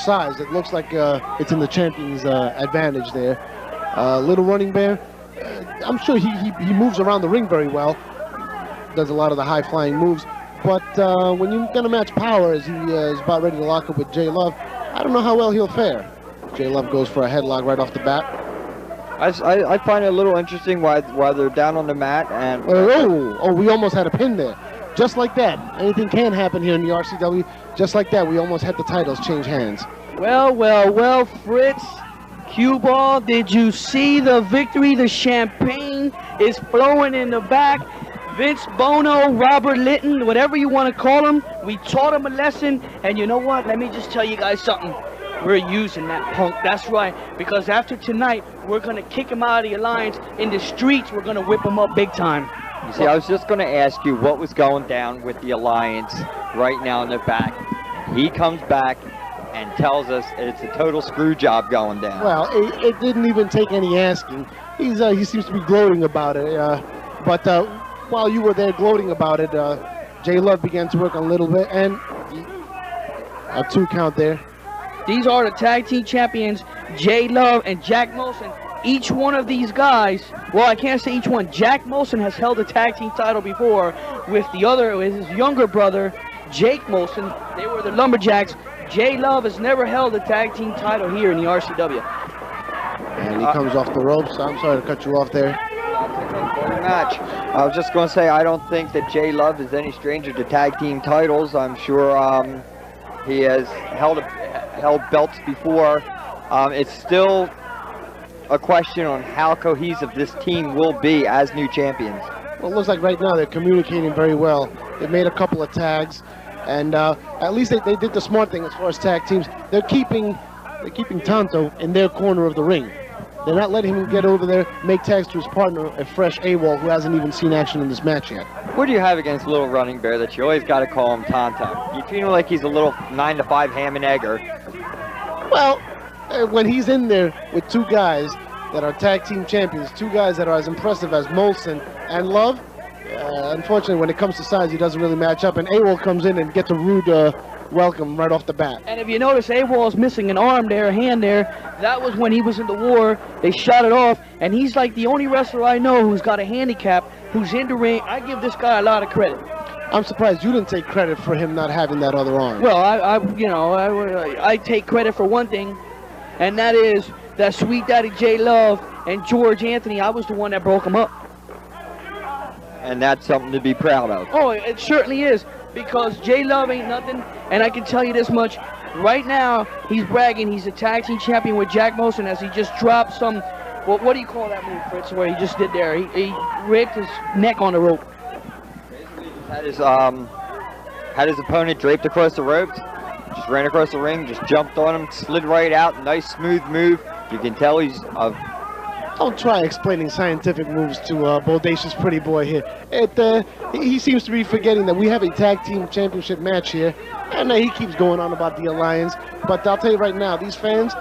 size. It looks like it's in the champion's advantage there. Little running bear, I'm sure he moves around the ring very well. Does a lot of the high-flying moves. But when you're going to match power, as he is about ready to lock up with J Love, I don't know how well he'll fare. J Love goes for a headlock right off the bat. I find it a little interesting why they're down on the mat and... Oh, we almost had a pin there. Just like that. Anything can happen here in the RCW. Just like that, we almost had the titles change hands. Well, Fritz. Cue ball, did you see the victory? The champagne is flowing in the back. Vince, Bono, Robert Litton, whatever you want to call him, we taught him a lesson. And you know what? Let me just tell you guys something. We're using that punk. That's right. Because after tonight, we're going to kick him out of the alliance. In the streets, we're going to whip him up big time. You see, I was just going to ask you what was going down with the alliance right now in the back. He comes back and tells us it's a total screw job going down. Well, it didn't even take any asking. He seems to be gloating about it. But while you were there gloating about it, J Love began to work a little bit, and a 2 count there. These are the tag team champions, J Love and Jack Molson. Each one of these guys, well, I can't say each one. Jack Molson has held the tag team title before with his younger brother, Jake Molson. They were the Lumberjacks. J Love has never held a tag team title here in the RCW. And he comes off the ropes. I'm sorry to cut you off there. Match. I was just going to say, I don't think that J Love is any stranger to tag team titles. I'm sure he has held belts before. It's still a question on how cohesive this team will be as new champions. Well, it looks like right now they're communicating very well. They've made a couple of tags, and at least they did the smart thing as far as tag teams. They're keeping Tonto in their corner of the ring. They're not letting him get over there, make tags to his partner, a fresh AWOL who hasn't even seen action in this match yet. What do you have against Little Running Bear that you always got to call him Tonto? You feel like he's a little 9-to-5 ham and egger. Well, when he's in there with 2 guys that are tag team champions, 2 guys that are as impressive as Molson and Love, unfortunately, when it comes to size, he doesn't really match up. And AWOL comes in and gets a rude welcome right off the bat. And if you notice, AWOL's missing an arm there, a hand there. That was when he was in the war. They shot it off, and he's like the only wrestler I know who's got a handicap, who's in the ring. I give this guy a lot of credit. I'm surprised you didn't take credit for him not having that other arm. Well, I take credit for one thing, and that is that Sweet Daddy J Love and George Anthony. I was the one that broke him up. And that's something to be proud of. Oh, it certainly is, because J Love ain't nothing, and I can tell you this much. Right now, he's bragging he's a tag team champion with Jack Molson as he just dropped some, well, what do you call that move, Fritz, where he just did there? He ripped his neck on the rope. Had his opponent draped across the ropes, just ran across the ring, just jumped on him, slid right out, nice smooth move. You can tell he's Don't try explaining scientific moves to Bodacious pretty boy here. He seems to be forgetting that we have a tag team championship match here, and he keeps going on about the alliance. But I'll tell you right now, these fans,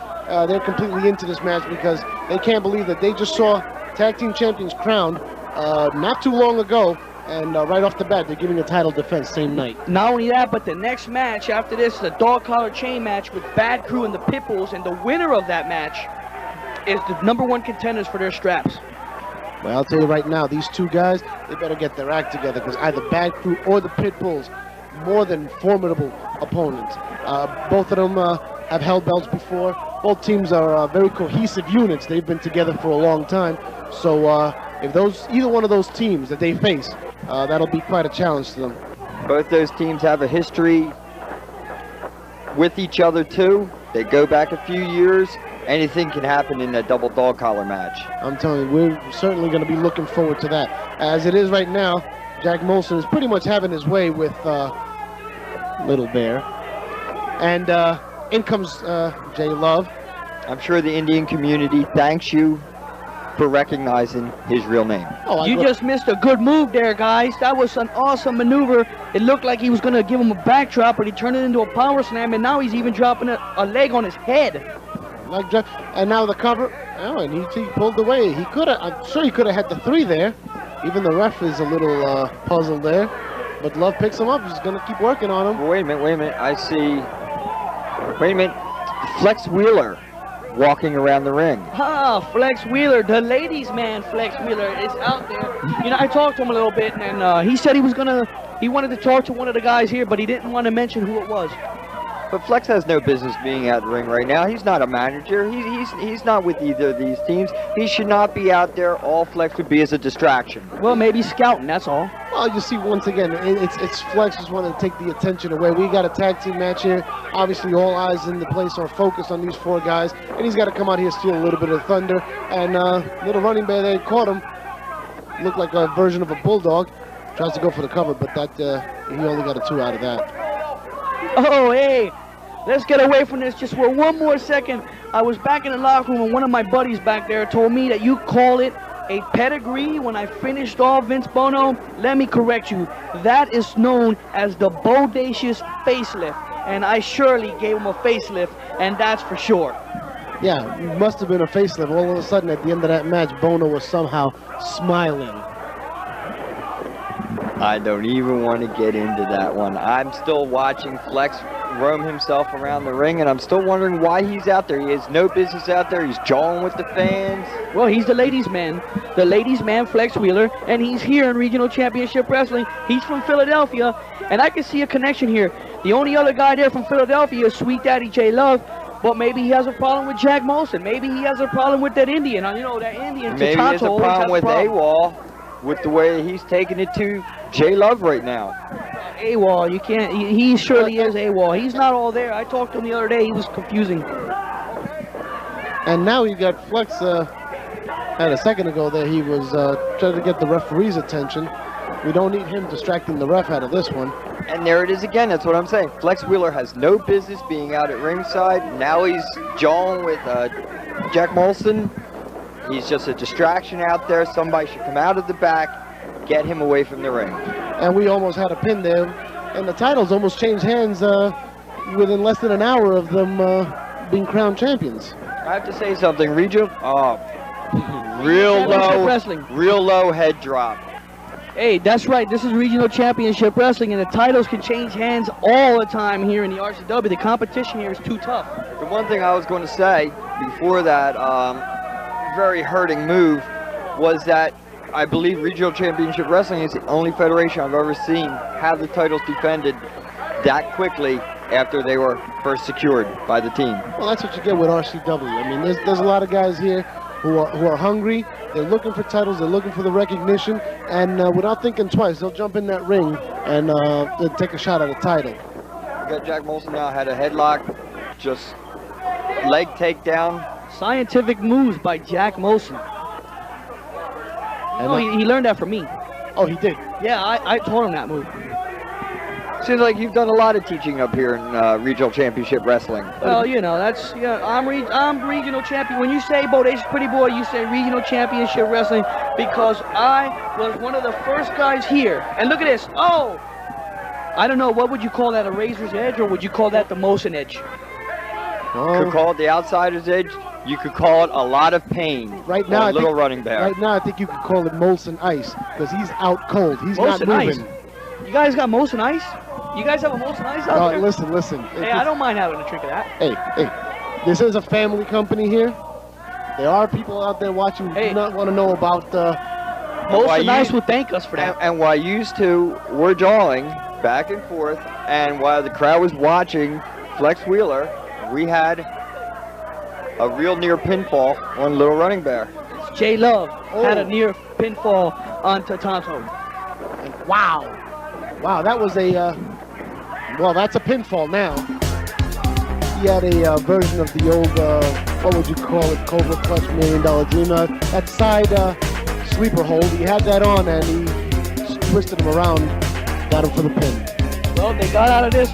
they're completely into this match because they can't believe that they just saw tag team champions crowned not too long ago, and right off the bat, they're giving a title defense same night. Not only that, but the next match after this is a dog collar chain match with Bad Crew and the Pitbulls, and the winner of that match is the #1 contenders for their straps. Well, I'll tell you right now, these 2 guys, they better get their act together, because either Bad Crew or the Pitbulls, more than formidable opponents. Both of them have held belts before. Both teams are very cohesive units. They've been together for a long time. So if either one of those teams that they face, that'll be quite a challenge to them. Both those teams have a history with each other too. They go back a few years. Anything can happen in that double dog collar match. I'm telling you, we're certainly going to be looking forward to that. As it is right now, Jack Molson is pretty much having his way with Little Bear. And in comes J Love. I'm sure the Indian community thanks you for recognizing his real name. Oh, you just missed a good move there, guys. That was an awesome maneuver. It looked like he was going to give him a backdrop, but he turned it into a power slam, and now he's even dropping a leg on his head. And now the cover. Oh, and he pulled away. I'm sure he could have had the 3 there. Even the ref is a little puzzled there. But Love picks him up. He's going to keep working on him. Wait a minute. I see. Wait a minute. Flex Wheeler walking around the ring. Flex Wheeler, the ladies' man. Flex Wheeler is out there. You know, I talked to him a little bit, and he said he wanted to talk to one of the guys here, but he didn't want to mention who it was. But Flex has no business being out the ring right now. He's not a manager. He's not with either of these teams. He should not be out there. All Flex would be is a distraction. Well, maybe scouting, that's all. Well, you see, once again, it's Flex just wanting to take the attention away. We got a tag team match here. Obviously, all eyes in the place are focused on these 4 guys, and he's got to come out here, steal a little bit of thunder. And little running bear, they caught him. Looked like a version of a bulldog. Tries to go for the cover, but that he only got a 2 out of that. Oh, hey, let's get away from this just for one more second. I was back in the locker room, and one of my buddies back there told me that you call it a pedigree when I finished off Vince Bono. Let me correct you. That is known as the Bodacious facelift, and I surely gave him a facelift, and that's for sure. Yeah, it must have been a facelift. All of a sudden, at the end of that match, Bono was somehow smiling. I don't even want to get into that one. I'm still watching Flex roam himself around the ring, and I'm still wondering why he's out there. He has no business out there. He's jawing with the fans. Well, he's the ladies' man. The ladies' man, Flex Wheeler, and he's here in Regional Championship Wrestling. He's from Philadelphia, and I can see a connection here. The only other guy there from Philadelphia is Sweet Daddy J Love, but maybe he has a problem with Jack Molson. Maybe he has a problem with that Indian. You know, that Indian. Maybe he has a problem with AWOL, with the way he's taking it to J Love right now. AWOL, you can't. He surely is AWOL. He's not all there. I talked to him the other day. He was confusing. And now you got Flex. Had a second ago there, he was trying to get the referee's attention. We don't need him distracting the ref out of this one. And there it is again. That's what I'm saying. Flex Wheeler has no business being out at ringside. Now he's jawing with Jack Molson. He's just a distraction out there. Somebody should come out of the back, get him away from the ring. And we almost had a pin there. And the titles almost changed hands within less than an hour of them being crowned champions. I have to say something. Regional, real low head drop. Hey, that's right. This is Regional Championship Wrestling, and the titles can change hands all the time here in the RCW. The competition here is too tough. The one thing I was going to say before that very hurting move was that I believe Regional Championship Wrestling is the only federation I've ever seen have the titles defended that quickly after they were first secured by the team. Well, that's what you get with RCW. I mean, there's a lot of guys here who are hungry. They're looking for titles. They're looking for the recognition. And without thinking twice, they'll jump in that ring and they'll take a shot at a title. You got Jack Molson now, had a headlock, just leg takedown. Scientific moves by Jack Molson. No, he learned that from me. Oh, he did? Yeah, I taught him that move. Seems like you've done a lot of teaching up here in Regional Championship Wrestling. Well, you know, that's, I'm regional champion. When you say Bodacious Pretty Boy, you say Regional Championship Wrestling because I was one of the first guys here. And look at this. Oh! I don't know, what would you call that, a razor's edge, or would you call that the Molson edge? You could call it the outsider's edge. You could call it a lot of pain. Right now, running bear. Right now, I think you could call it Molson Ice because he's out cold. He's Molson not moving. Ice. You guys got Molson Ice? You guys have a Molson Ice out there? Listen. Hey, I don't mind having a drink of that. Hey, this is a family company here. There are people out there watching who do not want to know about Molson Ice will thank us for that. And while used to were jawing back and forth, and while the crowd was watching Flex Wheeler, we had a real near pinfall on Little Running Bear. J Love had a near pinfall on Tatanto. Wow, that was well, that's a pinfall now. He had a version of the old, what would you call it, Cobra Clutch $1 Million Dream. That side sleeper hold, he had that on and he twisted him around, got him for the pin. Well, they got out of this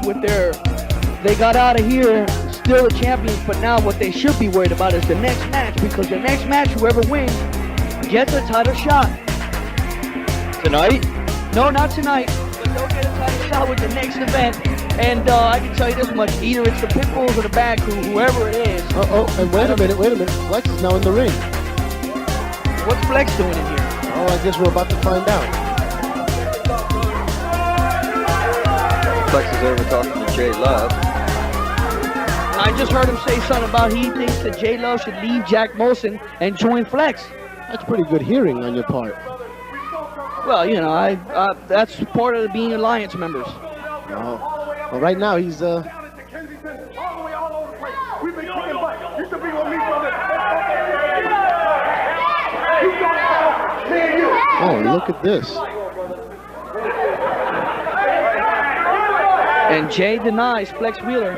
they got out of here still the champions, but now what they should be worried about is the next match, because the next match, whoever wins, gets a title shot. Tonight? No, not tonight, but they'll get a title shot with the next event. And I can tell you this much, either it's the Pitbulls or the Bad Crew, whoever it is. And wait a minute. Flex is now in the ring. What's Flex doing in here? Oh, I guess we're about to find out. Flex is over talking to J Love. I just heard him say something about he thinks that J Love should leave Jack Molson and join Flex. That's pretty good hearing on your part. Well, you know, that's part of being Alliance members. Oh. Well, right now he's Oh, look at this. And Jay denies Flex Wheeler.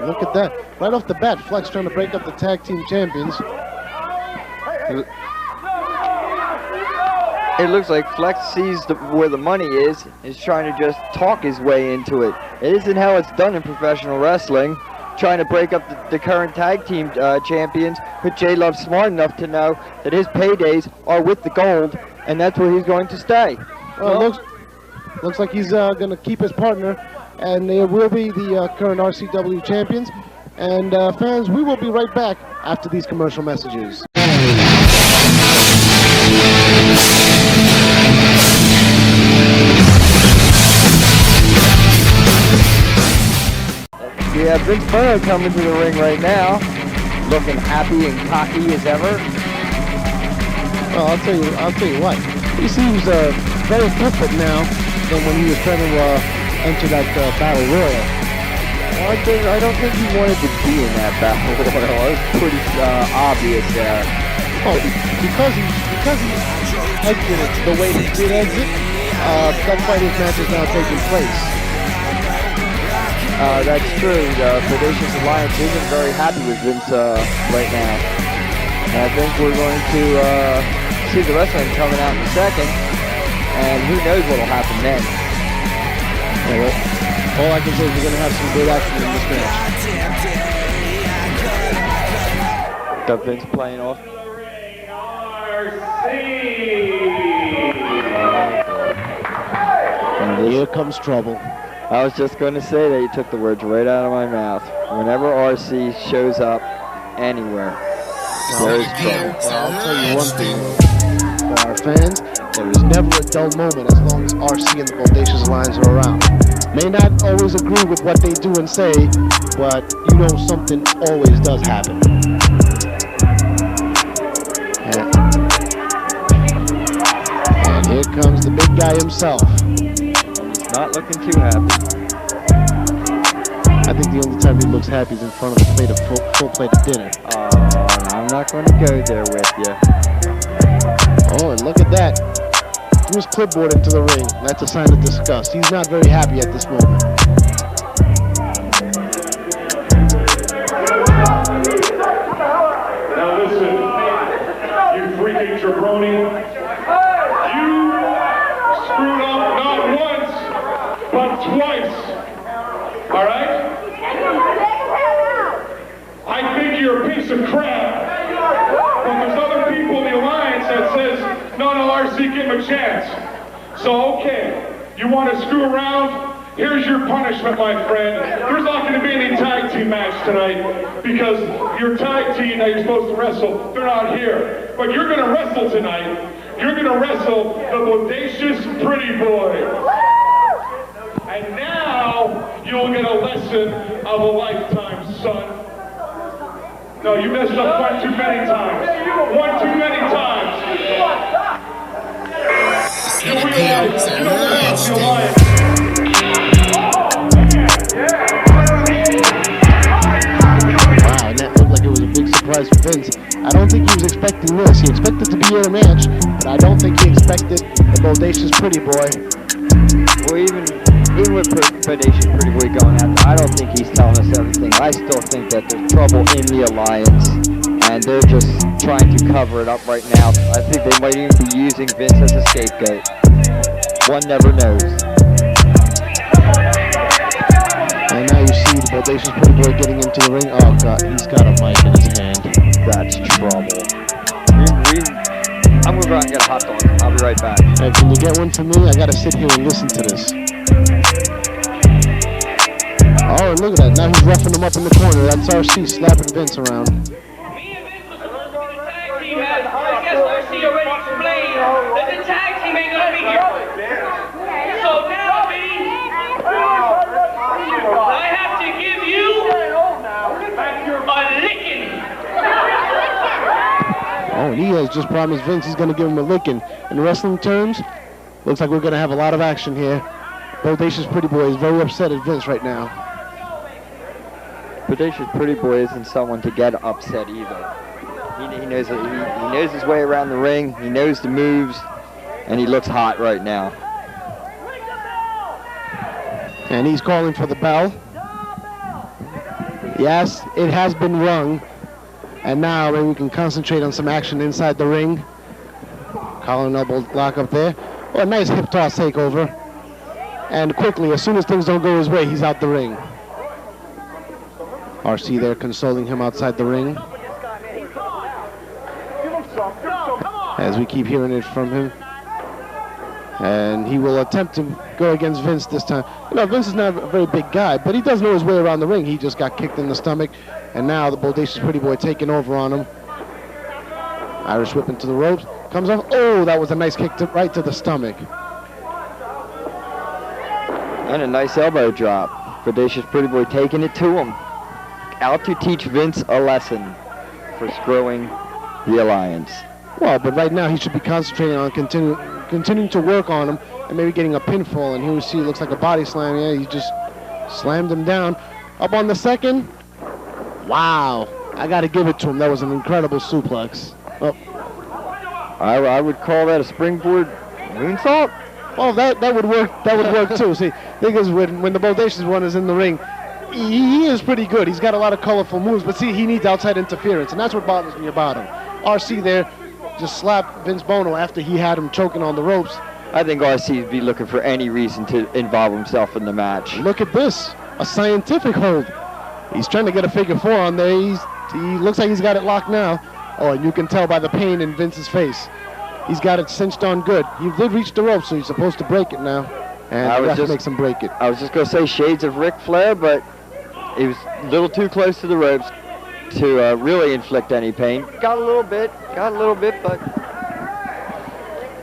Look at that. Right off the bat, Flex trying to break up the tag team champions. It looks like Flex sees where the money is trying to just talk his way into it. It isn't how it's done in professional wrestling, trying to break up the current tag team champions, but J Love's smart enough to know that his paydays are with the gold, and that's where he's going to stay. Well, looks like he's going to keep his partner, and they will be the current RCW champions. And fans, we will be right back after these commercial messages. We have Vince Bono coming to the ring right now, looking happy and cocky as ever. Well, I'll tell you what. He seems very different now than when he was trying to enter that battle royal. Well, I don't think he wanted to be in that battle royal. It was pretty obvious there. Oh, because he exited the way he did exit. That fighting match is now taking place. That's true. The Bodacious Alliance isn't very happy with Vince right now. And I think we're going to see the wrestling coming out in a second, and who knows what will happen then. Anyway, all I can say is we're going to have some good action in this match. Got Vince playing off. And here comes trouble. I was just going to say that you took the words right out of my mouth. Whenever RC shows up anywhere, there's trouble. Well, I'll tell you one thing, for our fans, there is never a dull moment as long as RC and the Bodacious Alliance are around. May not always agree with what they do and say, but you know something always does happen. And here comes the big guy himself. Not looking too happy. I think the only time he looks happy is in front of a plate of full plate of dinner. I'm not going to go there with you. Oh, and look at that. Threw his clipboard into the ring. That's a sign of disgust. He's not very happy at this moment. Now listen, you freaking jabroni. You screwed up not once, but twice. All right? I think you're a piece of crap. But there's other people in the Alliance that says, no, RC, give him a chance. So, okay, you want to screw around? Here's your punishment, my friend. There's not going to be any tag team match tonight because your tag team that you're supposed to wrestle, they're not here. But you're going to wrestle tonight. You're going to wrestle the Bodacious Pretty Boy. And now you'll get a lesson of a lifetime, son. No, you messed up one too many times. One too many times. You realize you don't have the Alliance. Wow, and that looked like it was a big surprise for Vince. I don't think he was expecting this. He expected to be in a match, but I don't think he expected the Bodacious Pretty Boy. Well, even with Bodacious Pretty Boy going after, I don't think he's telling us everything. I still think that there's trouble in the Alliance, and they're just trying to cover it up right now. I think they might even be using Vince as a scapegoat. One never knows. And now you see the Bodacious Pretty Boy getting into the ring. Oh, God, he's got a mic in his hand. That's trouble. I'm gonna go out and get a hot dog. I'll be right back. Hey, can you get one for me? I gotta sit here and listen to this. Oh, and look at that. Now he's roughing him up in the corner. That's RC slapping Vince around. Me and Vince was supposed to be the tag team match, but I guess RC already explained that the tag team ain't gonna be here. So now, baby, I have to give you has just promised Vince he's going to give him a licking. In wrestling terms, looks like we're going to have a lot of action here. Bodacious Pretty Boy is very upset at Vince right now. Bodacious Pretty Boy isn't someone to get upset either. He knows it. He knows his way around the ring. He knows the moves, and he looks hot right now. And he's calling for the bell. Yes, it has been rung. And now maybe we can concentrate on some action inside the ring. Collar and elbow lock up there. Oh, a nice hip toss takeover. And quickly, as soon as things don't go his way, he's out the ring. RC there consoling him outside the ring. As we keep hearing it from him. And he will attempt to go against Vince this time. You know, Vince is not a very big guy, but he does know his way around the ring. He just got kicked in the stomach. And now the Bodacious Pretty Boy taking over on him. Irish whip into the ropes. Comes off. Oh, that was a nice kick right to the stomach. And a nice elbow drop. Bodacious Pretty Boy taking it to him. Out to teach Vince a lesson for screwing the Alliance. Well, but right now he should be concentrating on continuing to work on him and maybe getting a pinfall. And here we see it looks like a body slam. Yeah, he just slammed him down. Up on the second. Wow. I got to give it to him. That was an incredible suplex. Oh. I would call that a springboard moonsault. Well, that would work. That would work too. See, because when the Bodacious one is in the ring, he is pretty good. He's got a lot of colorful moves, but see, he needs outside interference, and that's what bothers me about him. RC there just slapped Vince Bono after he had him choking on the ropes. I think RC would be looking for any reason to involve himself in the match. Look at this, a scientific hold. He's trying to get a figure four on there. He looks like he's got it locked now. Oh, and you can tell by the pain in Vince's face. He's got it cinched on good. He did reach the rope, so he's supposed to break it now. And the ref makes him break it. I was just going to say shades of Ric Flair, but he was a little too close to the ropes to really inflict any pain. Got a little bit, but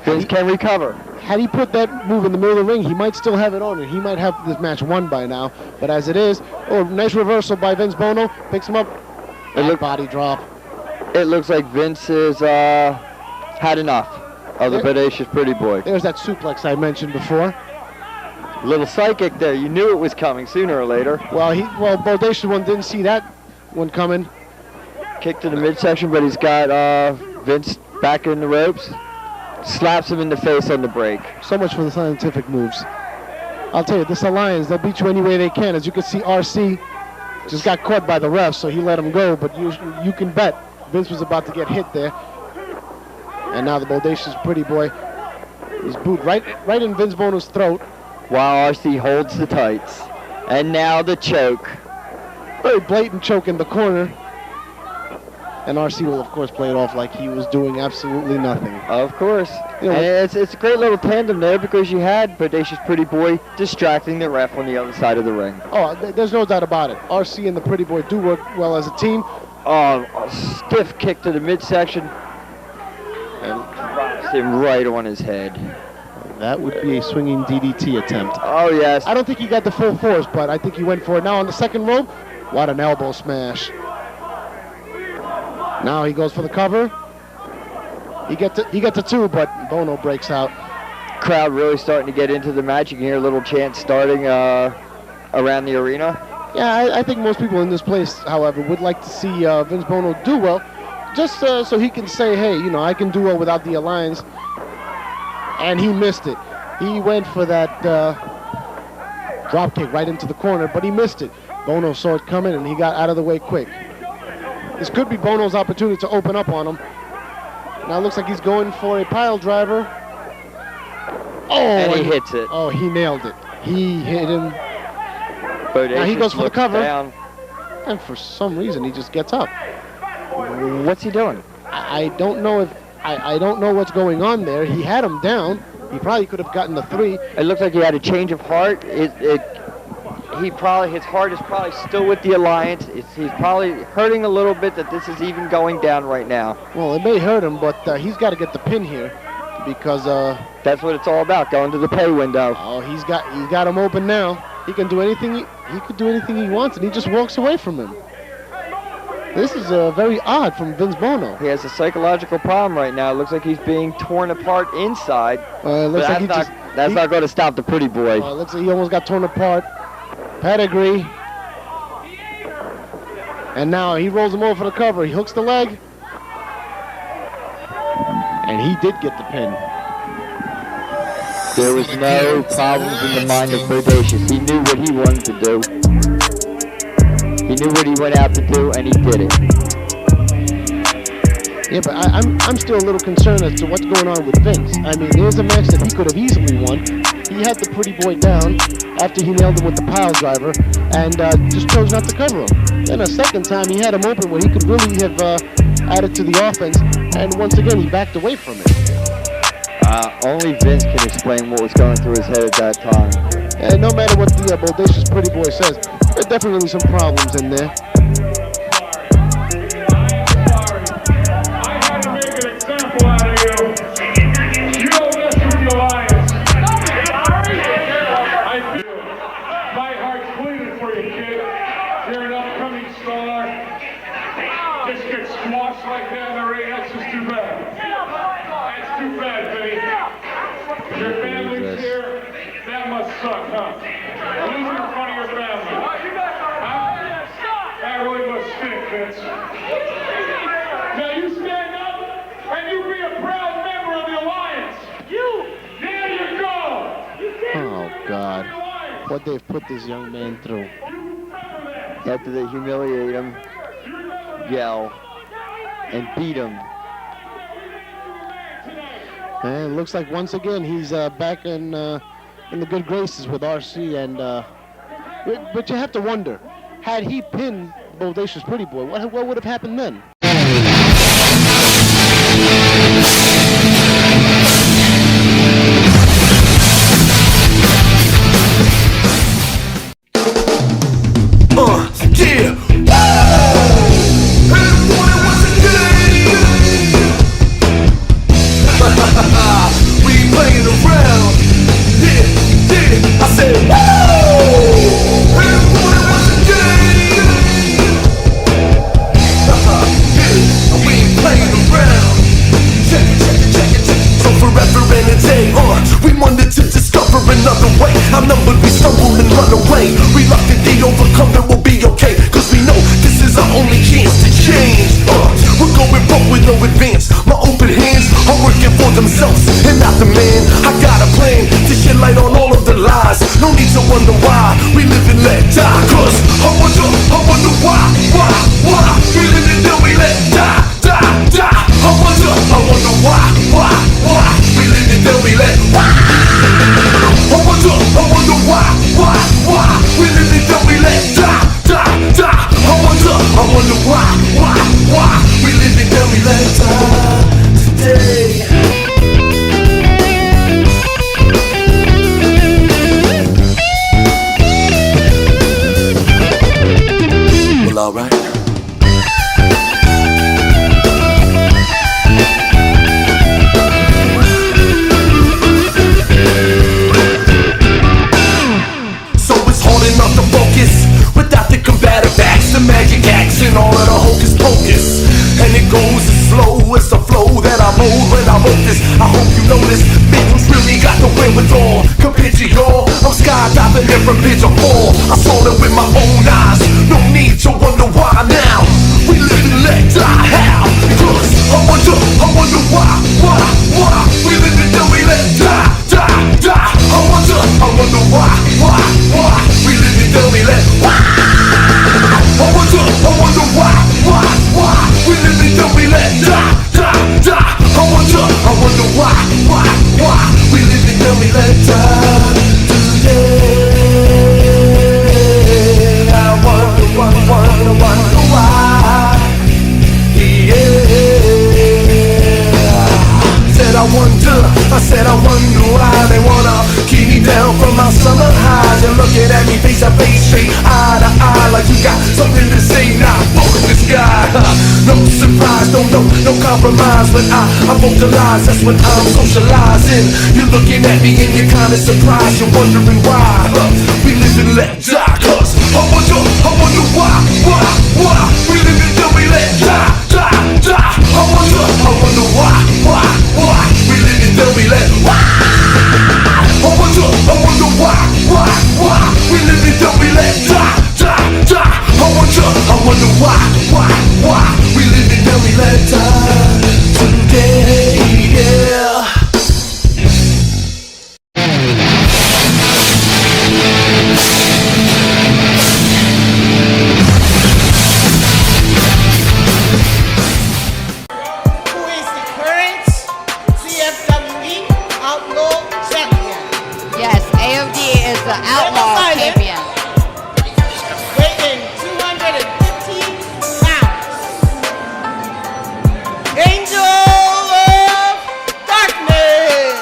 Vince can recover. Had he put that move in the middle of the ring, he might still have it on, and he might have this match won by now. But as it is, oh, nice reversal by Vince Bono. Picks him up. Body drop. It looks like Vince has had enough of the Bodacious Pretty Boy. There's that suplex I mentioned before. Little psychic there. You knew it was coming sooner or later. Well, Bodacious one didn't see that one coming. Kick to the midsection, but he's got Vince back in the ropes. Slaps him in the face on the break. So much for the scientific moves. I'll tell you, this Alliance, they'll beat you any way they can. As you can see, RC just got caught by the ref, so he let him go. But you can bet Vince was about to get hit there. And now the Bodacious Pretty Boy is booed right in Vince Bono's throat. While RC holds the tights. And now the choke. Very blatant choke in the corner. And RC will, of course, play it off like he was doing absolutely nothing. Of course. You know, and it's a great little tandem there because you had Bodacious Pretty Boy distracting the ref on the other side of the ring. Oh, there's no doubt about it. RC and the Pretty Boy do work well as a team. Oh, a stiff kick to the midsection. And drops him right on his head. That would be a swinging DDT attempt. Oh, yes. I don't think he got the full force, but I think he went for it. Now on the second rope, what an elbow smash. Now he goes for the cover. He gets to two, but Bono breaks out. Crowd really starting to get into the match. You can hear a little chant starting around the arena. Yeah, I think most people in this place, however, would like to see Vince Bono do well, just so he can say, hey, you know, I can do well without the Alliance. And he missed it. He went for that drop kick right into the corner, but he missed it. Bono saw it coming, and he got out of the way quick. This could be Bono's opportunity to open up on him. Now it looks like he's going for a pile driver. Oh, and he hits it. Oh, he nailed it. He hit him. Bodacious now he goes for the cover. Down. And for some reason, he just gets up. What's he doing? I don't know I don't know what's going on there. He had him down. He probably could have gotten the three. It looks like he had a change of heart. His heart is probably still with the Alliance. He's probably hurting a little bit that this is even going down right now. Well, it may hurt him, but he's got to get the pin here because that's what it's all about, going to the pay window. Oh, he's got him open now. He can do anything. He could do anything he wants, and he just walks away from him. This is very odd from Vince Bono. He has a psychological problem right now. It looks like he's being torn apart inside. Looks like that's not going to stop the pretty boy. Looks like he almost got torn apart. Pedigree. And now he rolls him over for the cover. He hooks the leg. And he did get the pin. There was no problems in the mind of Bodacious. He knew what he wanted to do. He knew what he went out to do, and he did it. Yeah, but I'm still a little concerned as to what's going on with Vince. I mean, there's a match that he could have easily won. He had the pretty boy down after he nailed him with the pile driver, and just chose not to cover him. Then a second time, he had him open where he could really have added to the offense, and once again, he backed away from it. Only Vince can explain what was going through his head at that time. And no matter what the Bodacious pretty boy says, there are definitely some problems in there. Now you stand up and you be a proud member of the Alliance. There you go. Oh, God. What they've put this young man through. After they humiliate him, yell, and beat him. And it looks like once again he's back in the good graces with RC. And but you have to wonder, had he pinned Bodacious pretty boy, what would have happened then? Yeah. Everyone wants a day. We ain't playing around. Yeah. I said, whoa. Everyone wants a day. We ain't playing around. Check it. So forever and a day, we wanted to discover another way. Outnumbered, we stumble and run away. Reluctantly overcome, it will be okay. Cause we know this is our only chance to change. We're going broke with no advance. My open hands are working for themselves and not the man. I got a plan to shed light on all of the lies. No need to wonder why we live and let die. Cause I wonder why we live and then we let die. I wonder why we live and then we let I wonder why we live and then we let die. I wonder why we live and then we let die today. Well, alright. Enough to focus without the combative acts, the magic acts, and all of the hocus pocus. And it goes as slow as the flow that I mold when I wrote this. I hope you notice, Vince really got the wherewithal. Compared to y'all, I'm skydiving every bitch I fall. I saw it with my own eyes. No need to wonder why now. We live and let die. How? Cause I wonder why we live and then we let die. I wonder why we live and then we let I wonder why we live and then we let die. I wonder why we live and then we let die today. I wonder why. Yeah. Said I wonder why they wanna keep me down from my summer highs. You're looking at me face to face, straight eye to eye, like you got something to say. Nah, fuck this guy. No surprise, no compromise. When I vocalize, that's when I'm socializing. You're looking at me and you're kinda surprised. You're wondering why we live and let die. Cause I wonder why we live and then we let let die, die, die. I wonder why we live and then we let why. I wonder why we live and then we let die, die, die. I wonder why we live and then we let die today, yeah. The Outlaw champion. Weighing 215 pounds. Angel of Darkness.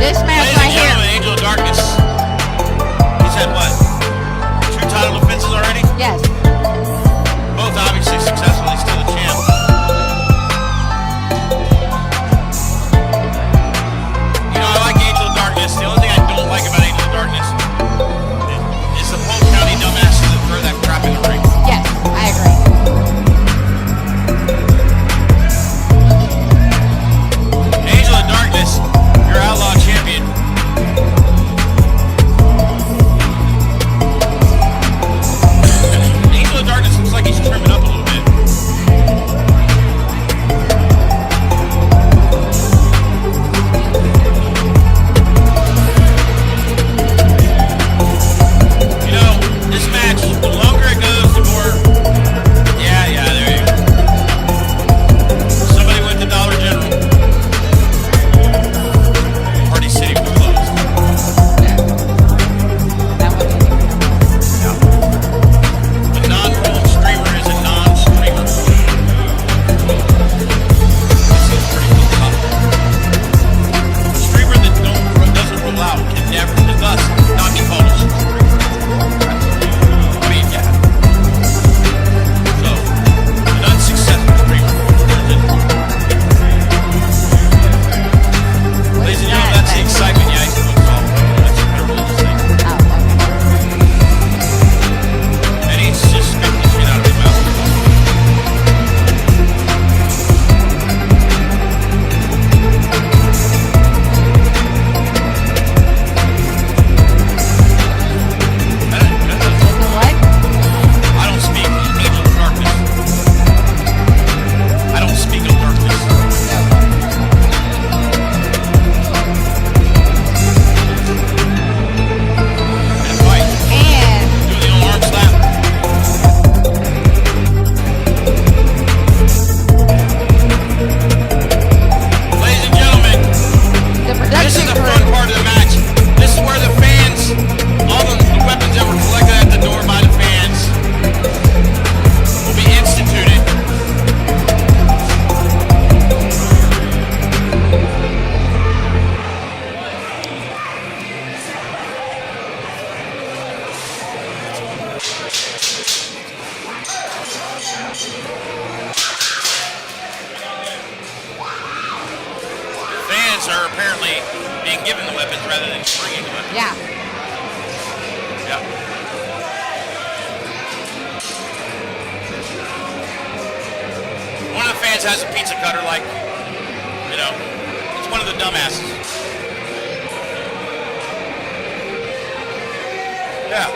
This match right here. Angel of Darkness. He's had what? 2 title defenses already? Yes. Both obviously successful, he's still the champ. You know, I like Angel of Darkness. The only thing I don't like about Angel of Darkness is the Polk County dumbasses that throw that crap in the ring. Yes, I agree. Angel of Darkness, your outlaw champion. Angel of Darkness looks like he's trimming up a little bit. You know, this match, the longer it goes, the more... Yeah, there you go. Somebody went to Dollar General. Party City was closed. A non-roll streamer is a non-streamer. This is pretty cool. A streamer that doesn't roll out can never, and thus, not be called a streamer. I mean, yeah. So, an unsuccessful streamer. Ladies and gentlemen, that's the excitement you ice puts off. That's a religious thing. And he's just spitting the shit out of his mouth. I don't speak Angel of Darkness. I don't speak of darkness. And fight. And Do the old arm slap. Ladies and gentlemen, the this production is the crew. fun part of the match. This is where the fans, all the weapons that were collected at the door by the fans, will be instituted. Fans are apparently being given the weapons rather than bringing the weapons. Yeah. Yeah. One of the fans has a pizza cutter, like, you know, it's one of the dumbasses. Yeah.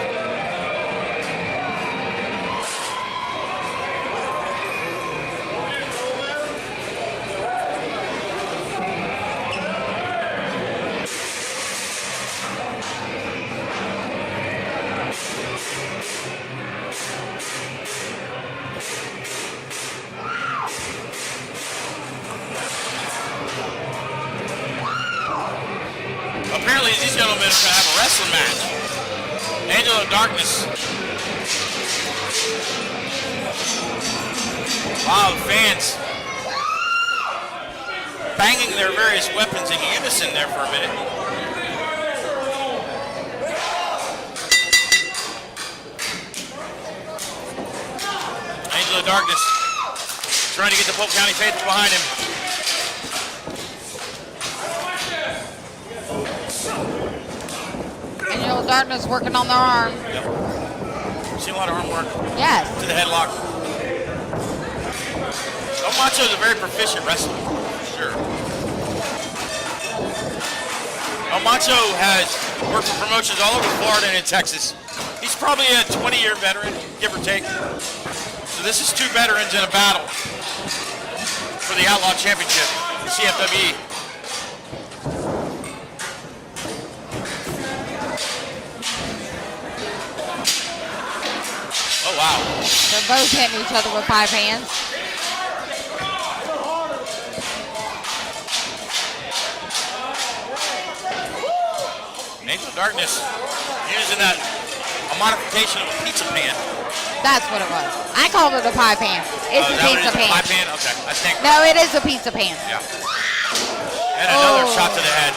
Apparently these gentlemen are going to have a wrestling match. Angel of Darkness. Wow, fans banging their various weapons in unison there for a minute. Angel of Darkness trying to get the Polk County faithful behind him. Angel of Darkness working on the arm. Yep. See a lot of arm work. Yes. To the headlock. El Macho is a very proficient wrestler, for sure. El Macho has worked for promotions all over Florida and in Texas. He's probably a 20-year veteran, give or take. So this is two veterans in a battle for the Outlaw Championship, the CFWE. Oh, wow. They're both hitting each other with 5 hands. Angel of Darkness using a modification of a pizza pan. That's what it was. I called it a pie pan. It's a pizza pan. Pie pan? Okay. I think. No, it is a pizza pan. Yeah. And another shot to the head.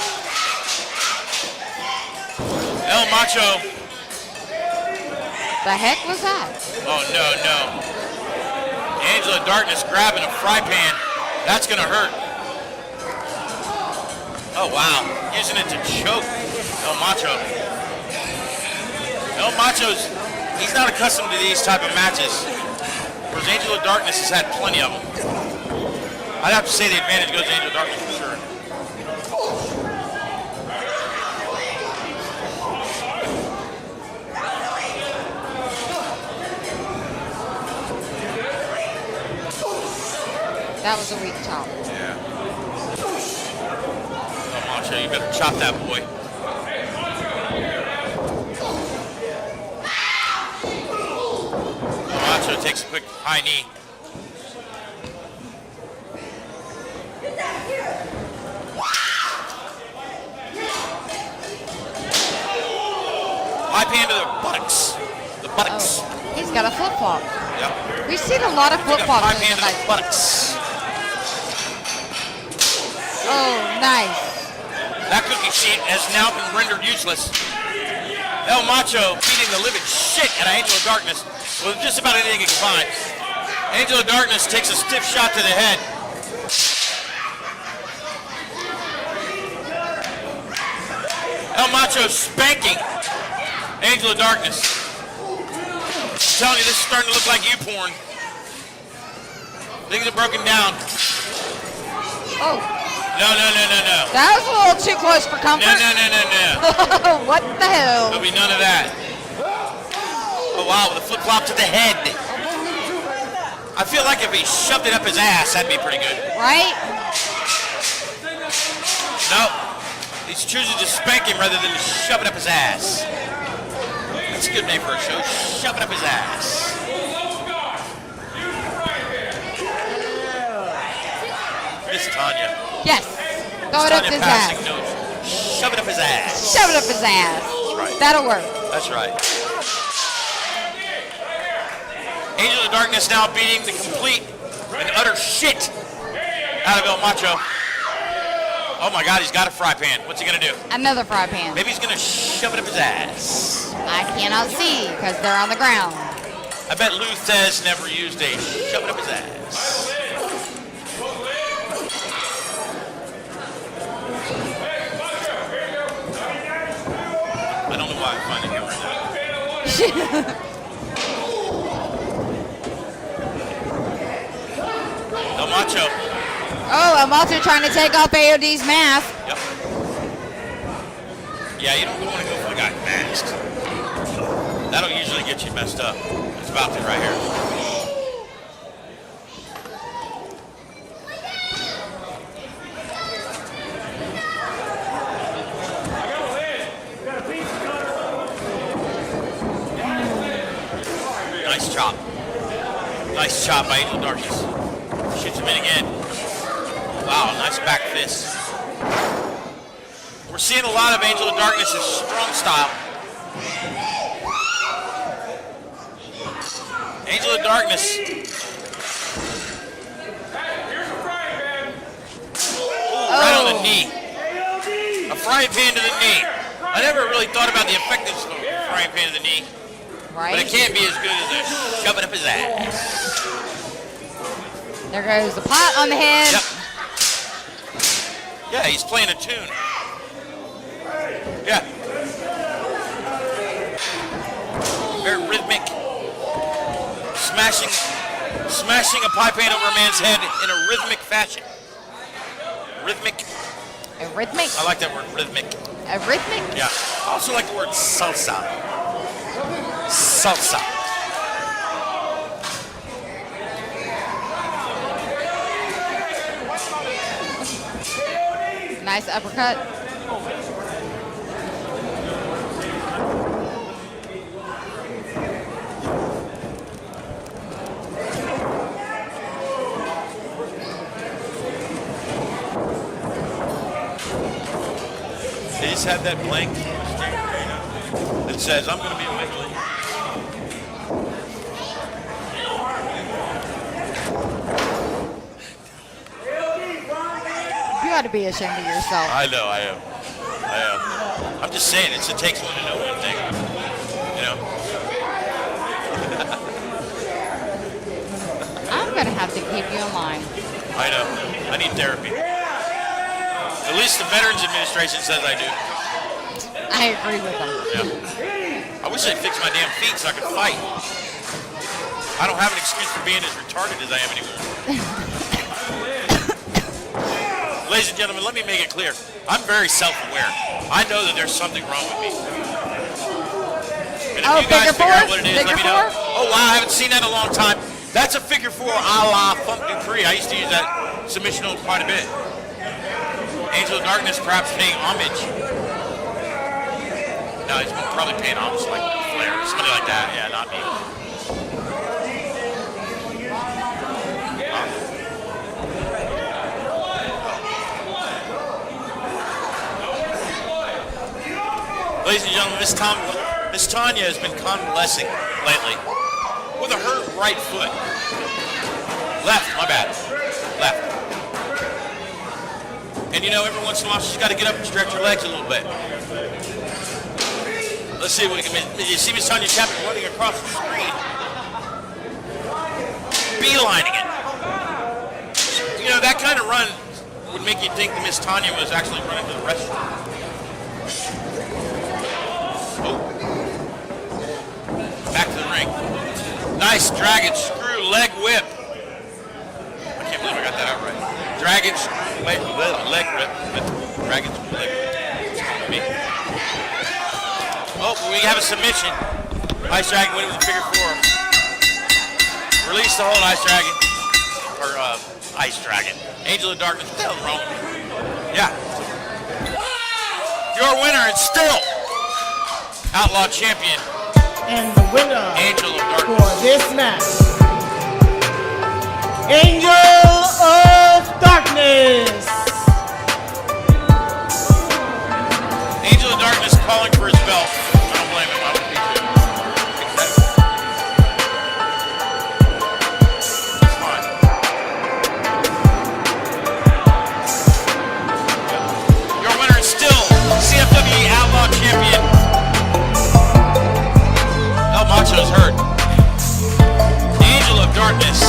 El Macho. The heck was that? Oh, no. Angel of Darkness grabbing a fry pan. That's going to hurt. Oh, wow. Using it to choke El Macho. El Macho's, he's not accustomed to these type of matches, whereas Angel of Darkness has had plenty of them. I'd have to say the advantage goes to Angel of Darkness for sure. That was a weak chop. Yeah. El Macho, you better chop that boy. Macho takes a quick high knee. High pan to the buttocks. The buttocks. Oh, he's got a flip-flop. Yep. We've seen a lot of flip-flops High in pan the to fight. the buttocks. Oh, nice. That cookie sheet has now been rendered useless. El Macho beating the living shit out of Angel of Darkness with just about anything he can find. Angel of Darkness takes a stiff shot to the head. El Macho spanking Angel of Darkness. I'm telling you, this is starting to look like you porn. Things are broken down. Oh. No. That was a little too close for comfort. No. What the hell? There'll be none of that. Oh, wow, with a flip-flop to the head. I feel like if he shoved it up his ass, that'd be pretty good. Right? No. He's choosing to spank him rather than to shove it up his ass. That's a good name for a show. Shove it up his ass. Miss Tanya. Yes. Throw it up his ass. Notes. Shove it up his ass. Shove it up his ass. That's right. That'll work. That's right. Angel of Darkness now beating the complete and utter shit out of El Macho. Oh my God, he's got a fry pan. What's he gonna do? Another fry pan. Maybe he's gonna shove it up his ass. I cannot see because they're on the ground. I bet Luthez never used a shove it up his ass. I don't know why I'm finding humor in that. El Macho. Oh, El Macho trying to take off AOD's mask. Yep. Yeah, you don't want to go for the guy masked. That'll usually get you messed up. It's about to right here. Nice chop. Nice chop by Angel of Darkness. Shoots him in again. Wow, nice back fist. We're seeing a lot of Angel of Darkness' strong style. Angel of Darkness. Ooh, right on the knee. A frying pan to the knee. I never really thought about the effectiveness of a frying pan to the knee. Right. But it can't be as good as a shove it up his ass. There goes the pot on the head. Yep. Yeah, he's playing a tune. Yeah. smashing a pie pan over a man's head in a rhythmic fashion. Rhythmic. A rhythmic? I like that word, rhythmic. A rhythmic? Yeah. I also like the word salsa. Salsa. Nice uppercut. They just have that blank that says, I'm going to be a major league. You ought to be ashamed of yourself. I know, I am. I'm just saying, it takes one to know one thing. You know? I'm going to have to keep you in line. I know. I need therapy. At least the Veterans Administration says I do. I agree with them. Yeah. I wish I'd fix my damn feet so I could fight. I don't have an excuse for being as retarded as I am anymore. Ladies and gentlemen, let me make it clear. I'm very self-aware. I know that there's something wrong with me. And if you guys figure out what it is, let me know. Oh, wow, I haven't seen that in a long time. That's a figure four a la Funk Dupree. I used to use that submission hold quite a bit. Angel of Darkness perhaps paying homage. No, he's probably paying homage like Flair, somebody like that. Yeah, not me. Ladies and gentlemen, Miss Tanya has been convalescing lately with a hurt right foot. Left, my bad. Left. And you know, every once in a while she's got to get up and stretch her legs a little bit. Let's see what we can. You see Miss Tanya Chapman running across the screen, beelining it. You know, that kind of run would make you think that Miss Tanya was actually running to the restroom. Oh. Back to the ring. Nice dragon screw leg whip. I can't believe I got that out right. Dragon screw leg whip. Dragon screw leg whip. Oh, we have a submission. Ice Dragon winning with a figure four. Release the hold, Ice Dragon. Or Ice Dragon. Angel of Darkness. What the hell's wrong with me? Yeah. Your winner and still Outlaw Champion. And the winner Angel of Darkness. for this match, Angel of Darkness. Angel of Darkness calling for his belt. I don't blame him. I would be too. It's fine. Your winner is still CFW Outlaw Champion. Macho's hurt. Angel of Darkness.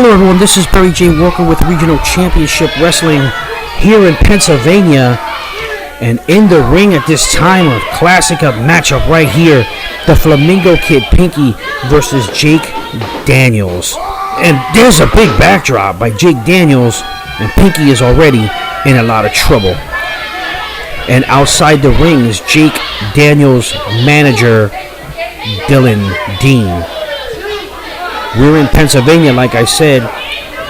Hello everyone, this is Barry J. Walker with Regional Championship Wrestling here in Pennsylvania. And in the ring at this time, a classic matchup right here. The Flamingo Kid Pinky versus Jake Daniels. And there's a big backdrop by Jake Daniels, and Pinky is already in a lot of trouble. And outside the ring is Jake Daniels' manager, Dylan Dean. We're in Pennsylvania, like I said,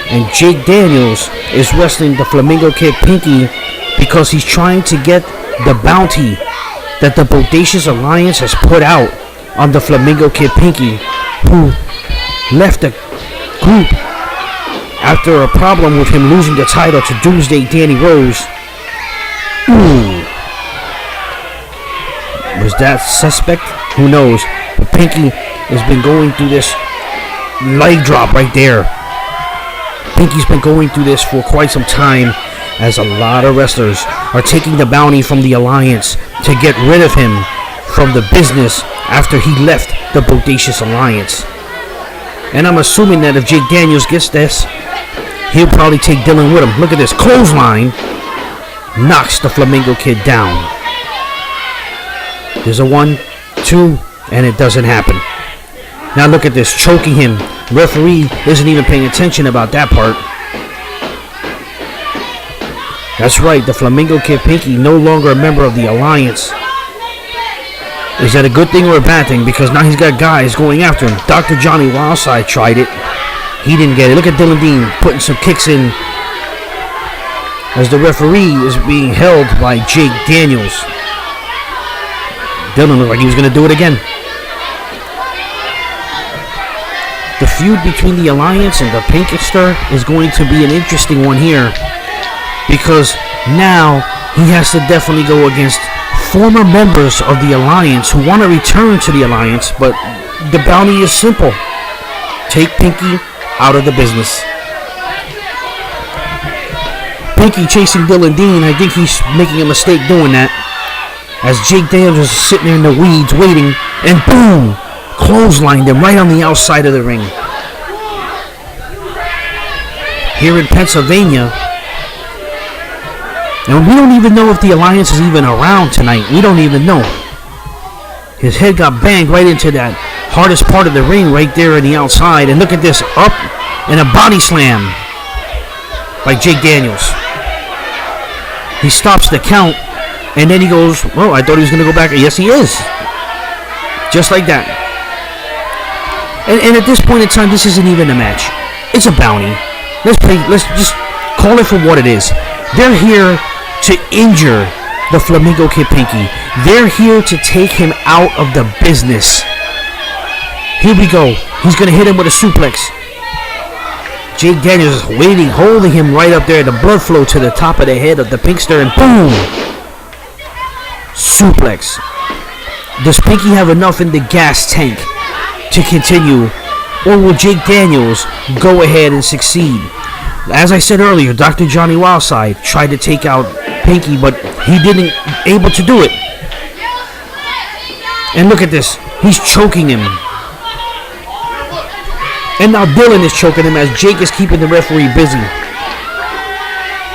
and Jake Daniels is wrestling the Flamingo Kid Pinky because he's trying to get the bounty that the Bodacious Alliance has put out on the Flamingo Kid Pinky, who left the group after a problem with him losing the title to Doomsday Danny Rose. Ooh. Was that suspect? Who knows? But Pinky has been going through this leg drop right there. Pinky's been going through this for quite some time, as a lot of wrestlers are taking the bounty from the Alliance to get rid of him from the business after he left the Bodacious Alliance. And I'm assuming that if Jake Daniels gets this, he'll probably take Dylan with him. Look at this clothesline, knocks the Flamingo Kid down. There's a 1, 2, and it doesn't happen. Now look at this, choking him. Referee isn't even paying attention about that part. That's right, the Flamingo Kid Pinky, no longer a member of the Alliance. Is that a good thing or a bad thing? Because now he's got guys going after him. Dr. Johnny Wildside tried it. He didn't get it. Look at Dylan Dean putting some kicks in as the referee is being held by Jake Daniels. Dylan looked like he was going to do it again. The feud between the Alliance and the Pinkster is going to be an interesting one here, because now he has to definitely go against former members of the Alliance who want to return to the Alliance, but the bounty is simple. Take Pinky out of the business. Pinky chasing Dylan Dean. I think he's making a mistake doing that, as Jake Daniels is sitting there in the weeds waiting, and boom! Clotheslined him right on the outside of the ring. Here in Pennsylvania, and we don't even know if the Alliance is even around tonight. We don't even know. His head got banged right into that hardest part of the ring right there on the outside. And look at this, up and a body slam by Jake Daniels. He stops the count, and then he goes, well, I thought he was going to go back. Yes, he is. Just like that. And at this point in time, this isn't even a match. It's a bounty. Let's just call it for what it is. They're here to injure the Flamingo Kid Pinky. They're here to take him out of the business. Here we go. He's going to hit him with a suplex. Jake Daniels is waiting, holding him right up there. The blood flow to the top of the head of the Pinkster, and boom! Suplex. Does Pinky have enough in the gas tank to continue, or will Jake Daniels go ahead and succeed? As I said earlier, Dr. Johnny Wildside tried to take out Pinky, but he didn't able to do it. And look at this, he's choking him. And now Dylan is choking him as Jake is keeping the referee busy.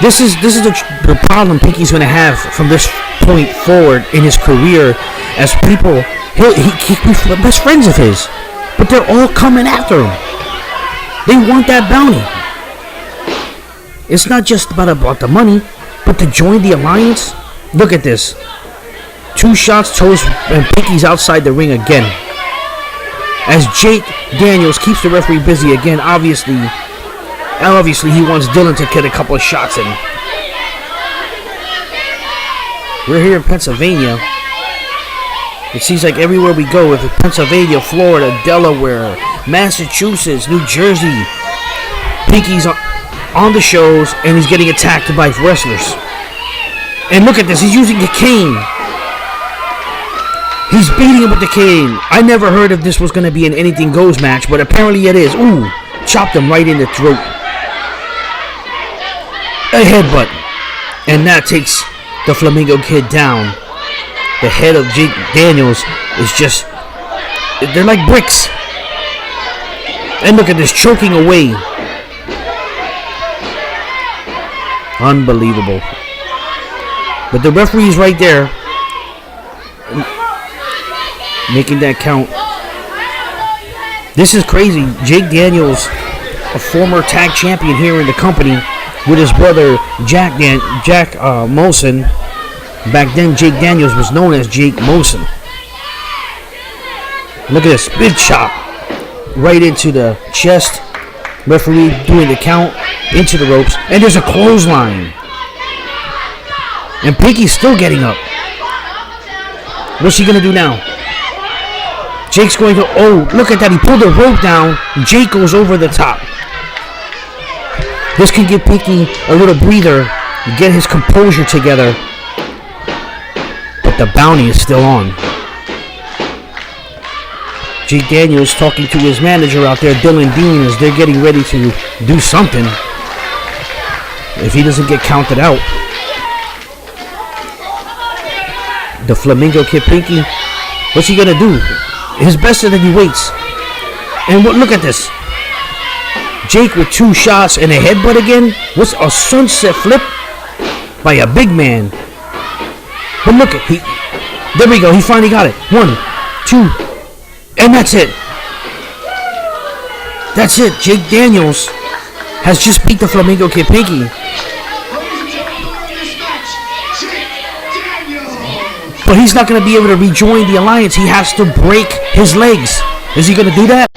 This is the problem Pinky's going to have from this point forward in his career, as people, he be best friends of his, but they're all coming after him. They want that bounty. It's not just about the money, but to join the Alliance. Look at this. 2 shots, toes, and Pinky's outside the ring again. As Jake Daniels keeps the referee busy again, obviously he wants Dylan to get a couple of shots in. We're here in Pennsylvania. It seems like everywhere we go, if it's Pennsylvania, Florida, Delaware, Massachusetts, New Jersey, Pinky's on the shows, and he's getting attacked by wrestlers. And look at this, he's using a cane. He's beating him with the cane. I never heard if this was going to be an anything goes match, but apparently it is. Ooh, chopped him right in the throat. A headbutt. And that takes the Flamingo Kid down. The head of Jake Daniels is just, they're like bricks. And look at this, choking away Unbelievable. But the referee's right there, making that count. This is crazy. Jake Daniels, a former tag champion here in the company, with his brother Jack Molson. Back then, Jake Daniels was known as Jake Molson. Look at this big chop right into the chest. Referee doing the count into the ropes, and there's a clothesline. And Pinky's still getting up. What's he gonna do now? Jake's going to. Oh, look at that! He pulled the rope down. Jake goes over the top. This can give Pinky a little breather, get his composure together. But the bounty is still on. Jake Daniels talking to his manager out there, Dylan Dean, as they're getting ready to do something. If he doesn't get counted out. The Flamingo Kid Pinky, what's he gonna do? His best is that he waits. And look at this. Jake with 2 shots and a headbutt again. What's a sunset flip by a big man? But look at there we go. He finally got it. 1, 2, and that's it. That's it. Jake Daniels has just beat the Flamingo Kid Pinky. But he's not going to be able to rejoin the alliance. He has to break his legs. Is he going to do that?